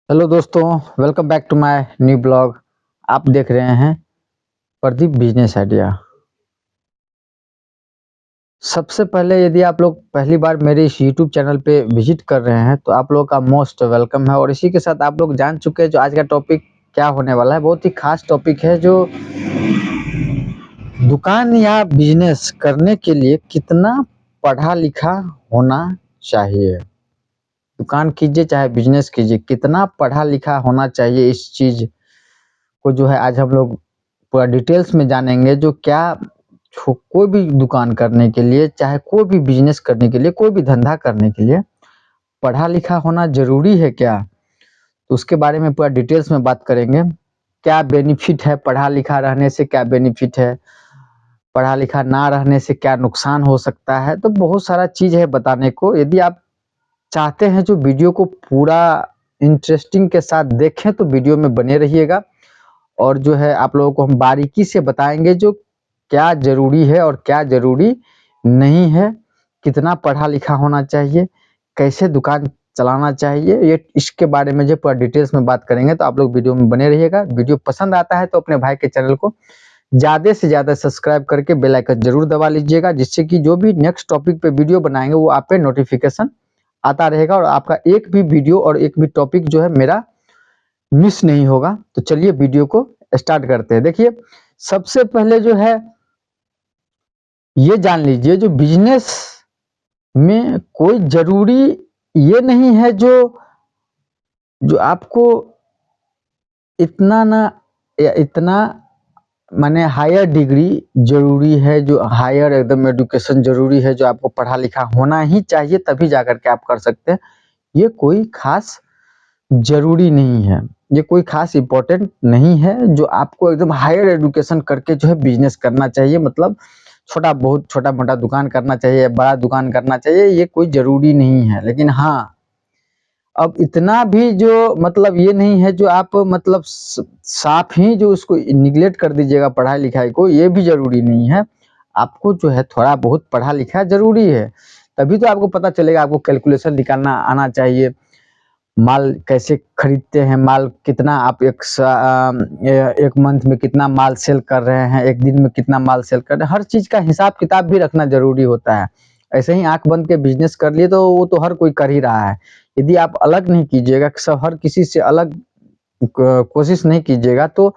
Hello दोस्तों, welcome back to my new blog. आप देख रहे हैं प्रदीप बिजनेस आइडिया। सबसे पहले यदि आप लोग पहली बार मेरे इस यूट्यूब चैनल पे विजिट कर रहे हैं तो आप लोगों का मोस्ट वेलकम है। और इसी के साथ आप लोग जान चुके हैं जो आज का टॉपिक क्या होने वाला है। बहुत ही खास टॉपिक है जो दुकान या बिजनेस करने के लिए कितना पढ़ा लिखा होना चाहिए। दुकान कीजिए चाहे बिजनेस कीजिए, कितना पढ़ा लिखा होना चाहिए, इस चीज को जो है आज हम लोग पूरा डिटेल्स में जानेंगे। जो क्या कोई भी दुकान करने के लिए, चाहे कोई भी बिजनेस करने के लिए, कोई भी धंधा करने के लिए पढ़ा लिखा होना जरूरी है क्या, तो उसके बारे में पूरा डिटेल्स में बात करेंगे। क्या बेनिफिट है पढ़ा लिखा रहने से, क्या बेनिफिट है पढ़ा लिखा ना रहने से, क्या नुकसान हो सकता है। तो बहुत सारा चीज है बताने को। यदि आप चाहते हैं जो वीडियो को पूरा इंटरेस्टिंग के साथ देखें तो वीडियो में बने रहिएगा। और जो है आप लोगों को हम बारीकी से बताएंगे जो क्या जरूरी है और क्या जरूरी नहीं है, कितना पढ़ा लिखा होना चाहिए, कैसे दुकान चलाना चाहिए, ये इसके बारे में जो पूरा डिटेल्स में बात करेंगे। तो आप लोग वीडियो में बने रहिएगा। वीडियो पसंद आता है तो अपने भाई के चैनल को ज़्यादा से ज़्यादा सब्सक्राइब करके बेल आइकन जरूर दबा लीजिएगा, जिससे कि जो भी नेक्स्ट टॉपिक पे वीडियो बनाएंगे वो आप पे नोटिफिकेशन आता रहेगा और आपका एक भी वीडियो और एक भी टॉपिक जो है मेरा मिस नहीं होगा। तो चलिए वीडियो को स्टार्ट करते हैं। देखिए, सबसे पहले जो है ये जान लीजिए, जो बिजनेस में कोई जरूरी ये नहीं है जो जो आपको इतना ना या इतना माने हायर डिग्री जरूरी है, जो हायर एकदम एजुकेशन जरूरी है, जो आपको पढ़ा लिखा होना ही चाहिए तभी जा कर के आप कर सकते हैं। ये कोई खास जरूरी नहीं है, ये कोई खास इम्पोर्टेंट नहीं है जो आपको एकदम हायर एजुकेशन करके जो है बिजनेस करना चाहिए। मतलब छोटा बहुत छोटा मोटा दुकान करना चाहिए, बड़ा दुकान करना चाहिए, ये कोई जरूरी नहीं है। लेकिन हाँ, अब इतना भी जो मतलब ये नहीं है जो आप मतलब साफ ही जो उसको निगलेक्ट कर दीजिएगा पढ़ाई लिखाई को, ये भी जरूरी नहीं है। आपको जो है थोड़ा बहुत पढ़ा लिखा जरूरी है, तभी तो आपको पता चलेगा। आपको कैलकुलेशन निकालना आना चाहिए, माल कैसे खरीदते हैं, माल कितना आप एक मंथ में कितना माल सेल कर रहे हैं, एक दिन में कितना माल सेल कर रहे हैं, हर चीज का हिसाब किताब भी रखना जरूरी होता है। ऐसे ही आंख बंद के बिजनेस कर लिए तो वो तो हर कोई कर ही रहा है। यदि आप अलग नहीं कीजिएगा, सब हर किसी से अलग कोशिश नहीं कीजिएगा तो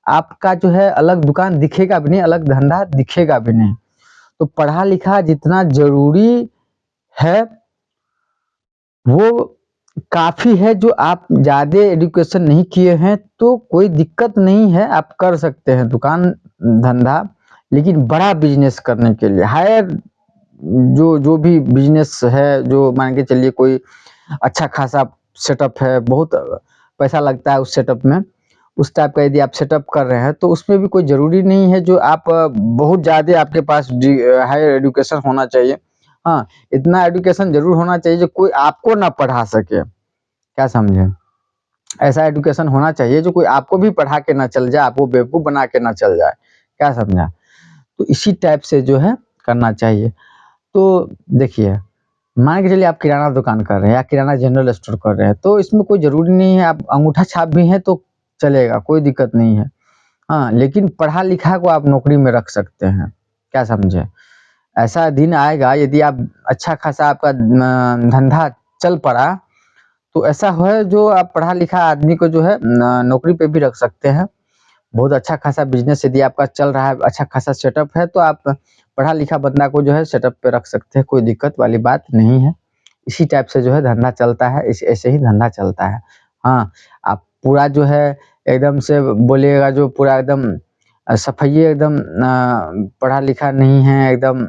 आपका जो है अलग दुकान दिखेगा भी नहीं, अलग धंधा दिखेगा भी नहीं। तो पढ़ा लिखा जितना जरूरी है वो काफी है। जो आप ज्यादा एजुकेशन नहीं किए हैं तो कोई दिक्कत नहीं है, आप कर सकते हैं दुकान धंधा। लेकिन बड़ा बिजनेस करने के लिए हायर जो जो भी बिजनेस है, जो मान के चलिए कोई अच्छा खासा सेटअप है, बहुत पैसा लगता है उस सेटअप में, उस टाइप का यदि आप सेटअप कर रहे हैं तो उसमें भी कोई जरूरी नहीं है जो आप बहुत ज्यादा आपके पास हायर एजुकेशन होना चाहिए। हाँ, इतना एजुकेशन जरूर होना चाहिए जो कोई आपको ना पढ़ा सके। क्या समझे? ऐसा एजुकेशन होना चाहिए जो कोई आपको भी पढ़ा के ना चल जाए, आपको बेवकूफ बना के ना चल जाए। क्या समझा? तो इसी टाइप से जो है करना चाहिए। तो देखिए, मान के चलिए आप किराना दुकान कर रहे हैं या किराना जनरल स्टोर कर रहे हैं, तो इसमें कोई जरूरी नहीं है। आप अंगूठा छाप भी हैं तो चलेगा, कोई दिक्कत नहीं है। हाँ, लेकिन पढ़ा लिखा को आप नौकरी में रख सकते हैं। क्या समझे? ऐसा दिन आएगा यदि आप अच्छा खासा आपका धंधा चल पड़ा तो ऐसा है जो आप पढ़ा लिखा आदमी को जो है नौकरी पे भी रख सकते हैं। बहुत अच्छा खासा बिजनेस यदि आपका चल रहा है, अच्छा खासा सेटअप है, तो आप पढ़ा लिखा बंदा को जो है सेटअप पे रख सकते हैं, कोई दिक्कत वाली बात नहीं है। इसी टाइप से जो है धंधा चलता है, ऐसे ही धंधा चलता है। हाँ, आप पूरा जो है एकदम से बोलिएगा जो पूरा एकदम सफाई एकदम पढ़ा लिखा नहीं है एकदम,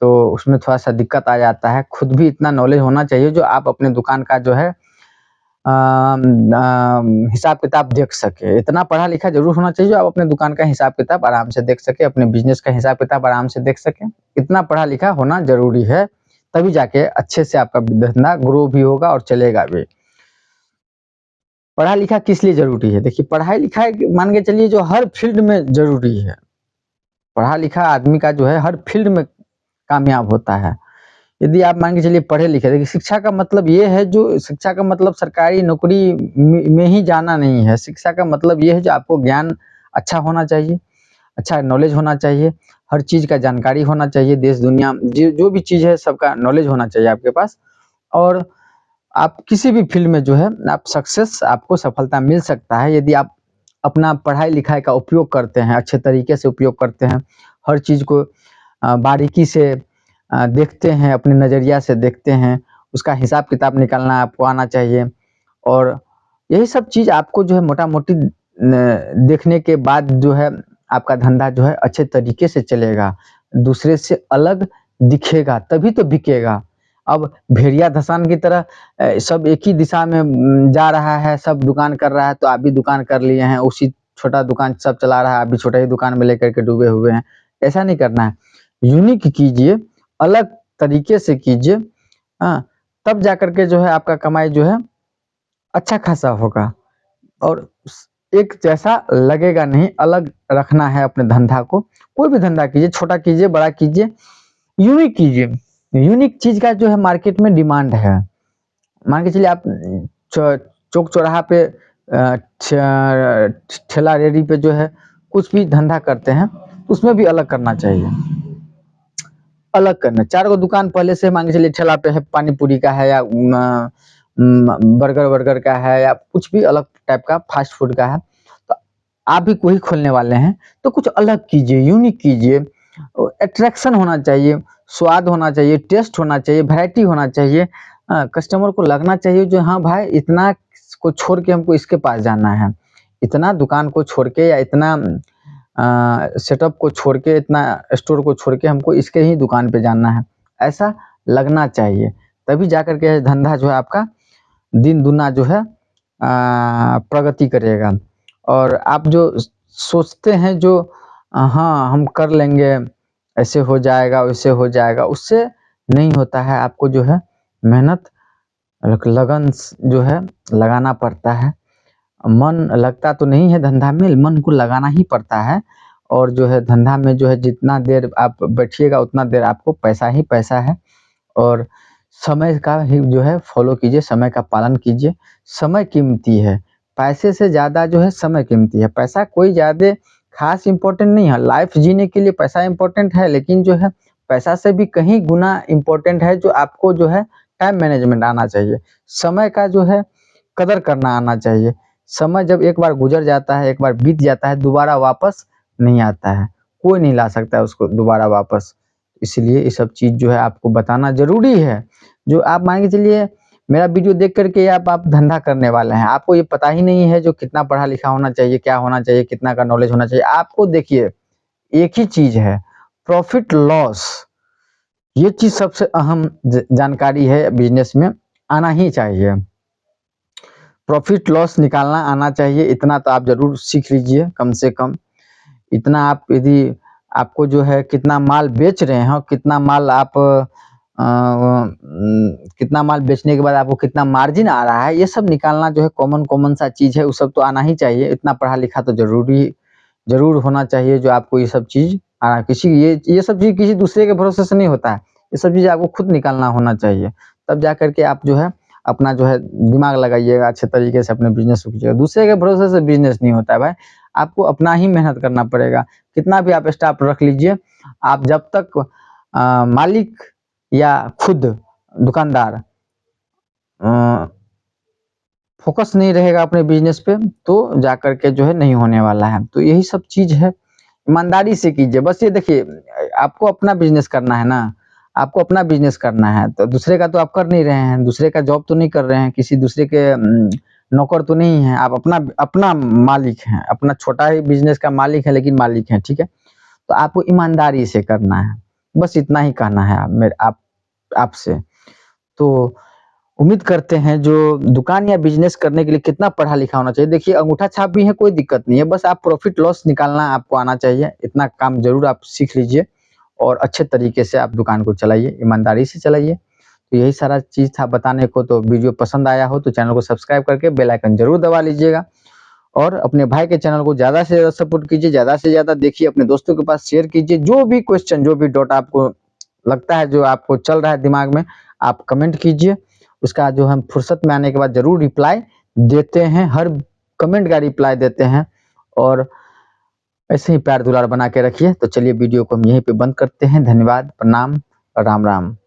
तो उसमें थोड़ा सा दिक्कत आ जाता है। खुद भी इतना नॉलेज होना चाहिए जो आप अपने दुकान का जो है हिसाब किताब देख सके। इतना पढ़ा लिखा जरूर होना चाहिए जो आप अपने दुकान का हिसाब किताब आराम से देख सके, अपने बिजनेस का हिसाब किताब आराम से देख सके। इतना पढ़ा लिखा होना जरूरी है, तभी जाके अच्छे से आपका धंधा ग्रो भी होगा और चलेगा भी। पढ़ा लिखा किस लिए जरूरी है? देखिए, पढ़ाई लिखाई मान के चलिए जो हर फील्ड में जरूरी है। पढ़ा लिखा आदमी का जो है हर फील्ड में कामयाब होता है। यदि आप मान के चलिए पढ़े लिखे, देखिए शिक्षा का मतलब ये है, जो शिक्षा का मतलब सरकारी नौकरी में ही जाना नहीं है। शिक्षा का मतलब ये है जो आपको ज्ञान अच्छा होना चाहिए, अच्छा नॉलेज होना चाहिए, हर चीज़ का जानकारी होना चाहिए, देश दुनिया जो भी चीज़ है सबका नॉलेज होना चाहिए आपके पास। और आप किसी भी फील्ड में जो है आप सक्सेस, आपको सफलता मिल सकता है यदि आप अपना पढ़ाई-लिखाई का उपयोग करते हैं, अच्छे तरीके से उपयोग करते हैं, हर चीज़ को बारीकी से देखते हैं, अपने नज़रिया से देखते हैं, उसका हिसाब-किताब निकालना आपको आना चाहिए। और यही सब चीज़ आपको जो है मोटा-मोटी न देखने के बाद जो है आपका धंधा जो है अच्छे तरीके से चलेगा, दूसरे से अलग दिखेगा, तभी तो बिकेगा। अब भेड़िया धँसान की तरह सब एक ही दिशा में जा रहा है, सब दुकान कर रहा है, तो आप भी दुकान कर लिए हैं, उसी छोटा दुकान सब चला रहा है, आप भी छोटा ही दुकान में लेकर के डूबे हुए हैं। ऐसा नहीं करना है, यूनिक कीजिए, अलग तरीके से कीजिए, हाँ, तब जाकर के जो है आपका कमाई जो है अच्छा खासा होगा। और एक जैसा लगेगा नहीं, अलग रखना है अपने धंधा को। कोई भी धंधा कीजिए, छोटा कीजिए, बड़ा कीजिए, यूनिक कीजिए। यूनिक चीज़ का जो है मार्केट में डिमांड है। मान के चलिए आप च चौक चौराहा पे ठेला रेहड़ी पे जो है कुछ भी धंधा करते हैं, उसमें भी अलग करना चाहिए। अलग करना, 4 गो दुकान पहले से मान के चलिए ठेला पे है, पानी पूरी का है या बर्गर का है या कुछ भी अलग टाइप का फास्ट फूड का है, तो आप भी वही खोलने वाले हैं, तो कुछ अलग कीजिए, यूनिक कीजिए, अट्रैक्शन होना चाहिए, स्वाद होना चाहिए, टेस्ट होना चाहिए, वैरायटी होना चाहिए। कस्टमर को लगना चाहिए जो हाँ भाई इतना को छोड़ के हमको इसके पास जाना है, इतना दुकान को छोड़ के या इतना सेटअप को छोड़ के, इतना स्टोर को छोड़ के हमको इसके ही दुकान पे जाना है, ऐसा लगना चाहिए। तभी जाकर के धंधा जो है आपका दिन दुना जो है प्रगति करेगा। और आप जो सोचते हैं जो हाँ हम कर लेंगे, ऐसे हो जाएगा, वैसे हो जाएगा, उससे नहीं होता है। आपको जो है मेहनत, लगन जो है लगाना पड़ता है। मन लगता तो नहीं है धंधा में, मन को लगाना ही पड़ता है। और जो है धंधा में जो है जितना देर आप बैठिएगा उतना देर आपको पैसा ही पैसा है। और समय का ही जो है फॉलो कीजिए, समय का पालन कीजिए। समय कीमती है, पैसे से ज़्यादा जो है समय कीमती है। पैसा कोई ज़्यादा ख़ास इम्पोर्टेंट नहीं है, लाइफ़ जीने के लिए पैसा इम्पोर्टेंट है, लेकिन जो है पैसा से भी कहीं गुना इम्पोर्टेंट है जो आपको जो है टाइम मैनेजमेंट आना चाहिए। समय का जो है कदर करना आना चाहिए। समय जब एक बार गुज़र जाता है, एक बार बीत जाता है, दोबारा वापस नहीं आता है। कोई नहीं ला सकता है उसको दोबारा वापस। इसलिए ये सब चीज़ जो है आपको बताना ज़रूरी है। जो आप मान के चलिए मेरा वीडियो देख कर के आप धंधा करने वाले हैं, आपको ये पता ही नहीं है जो कितना पढ़ा-लिखा होना चाहिए, क्या होना चाहिए, कितना का नॉलेज होना चाहिए। आपको देखिए एक ही चीज़ है, प्रॉफ़िट लॉस, ये चीज़ सबसे अहम जानकारी है बिज़नेस में, आना ही चाहिए। प्रॉफ़िट लॉस निकालना आना चाहिए, इतना तो आप ज़रूर सीख लीजिए कम से कम। इतना आप यदि आपको जो है कितना माल बेच रहे हैं और कितना माल आप कितना माल बेचने के बाद आपको कितना मार्जिन आ रहा है, ये सब निकालना जो है कॉमन सा चीज़ है, वो सब तो आना ही चाहिए। इतना पढ़ा-लिखा तो ज़रूर होना चाहिए जो आपको ये सब चीज़ किसी ये सब चीज़ किसी दूसरे के भरोसे से नहीं होता है। ये सब चीज़ आपको खुद निकालना होना चाहिए। तब जा कर के आप जो है अपना जो है दिमाग लगाइएगा, अच्छे तरीके से अपने बिज़नेस को कीजिएगा। दूसरे के भरोसे से बिज़नेस नहीं होता है भाई, आपको अपना ही मेहनत करना पड़ेगा। कितना भी आप स्टाफ रख लीजिए, आप जब तक मालिक या खुद दुकानदार फ़ोकस नहीं रहेगा अपने बिज़नेस पे, तो जाकर के जो है नहीं होने वाला है। तो यही सब चीज़ है, ईमानदारी से कीजिए। बस ये देखिए आपको अपना बिज़नेस करना है ना, आपको अपना बिज़नेस करना है, तो दूसरे का तो आप कर नहीं रहे हैं, दूसरे का जॉब तो नहीं कर रहे हैं, किसी दूसरे के नौकर तो नहीं हैं, आप अपना अपना मालिक हैं, अपना छोटा ही बिज़नेस का मालिक हैं, लेकिन मालिक हैं, ठीक है? तो आपको ईमानदारी से करना है, बस इतना ही कहना है आपसे। तो उम्मीद करते हैं जो दुकान या बिज़नेस करने के लिए कितना पढ़ा-लिखा होना चाहिए। देखिए अंगूठा छाप भी है, कोई दिक्कत नहीं है, बस आप प्रॉफ़िट लॉस निकालना आपको आना चाहिए, इतना काम ज़रूर आप सीख लीजिए और अच्छे तरीके से आप दुकान को चलाइए, ईमानदारी से चलाइए। तो यही सारा चीज़ था बताने को, तो वीडियो पसंद आया हो तो चैनल को सब्सक्राइब करके बेल आइकन ज़रूर दबा लीजिएगा और अपने भाई के चैनल को ज़्यादा से ज़्यादा सपोर्ट कीजिए, ज़्यादा से ज़्यादा देखिए, अपने दोस्तों के पास शेयर कीजिए। जो भी क्वेश्चन, जो भी डाउट आपको लगता है, जो आपको चल रहा है दिमाग में, आप कमेंट कीजिए। उसका जो हम फुर्सत में आने के बाद ज़रूर रिप्लाई देते हैं, हर कमेंट का रिप्लाई देते हैं। और ऐसे ही प्यार दुलार बना के रखिए। तो चलिए वीडियो को हम यहीं पे बंद करते हैं। धन्यवाद, प्रणाम, राम राम।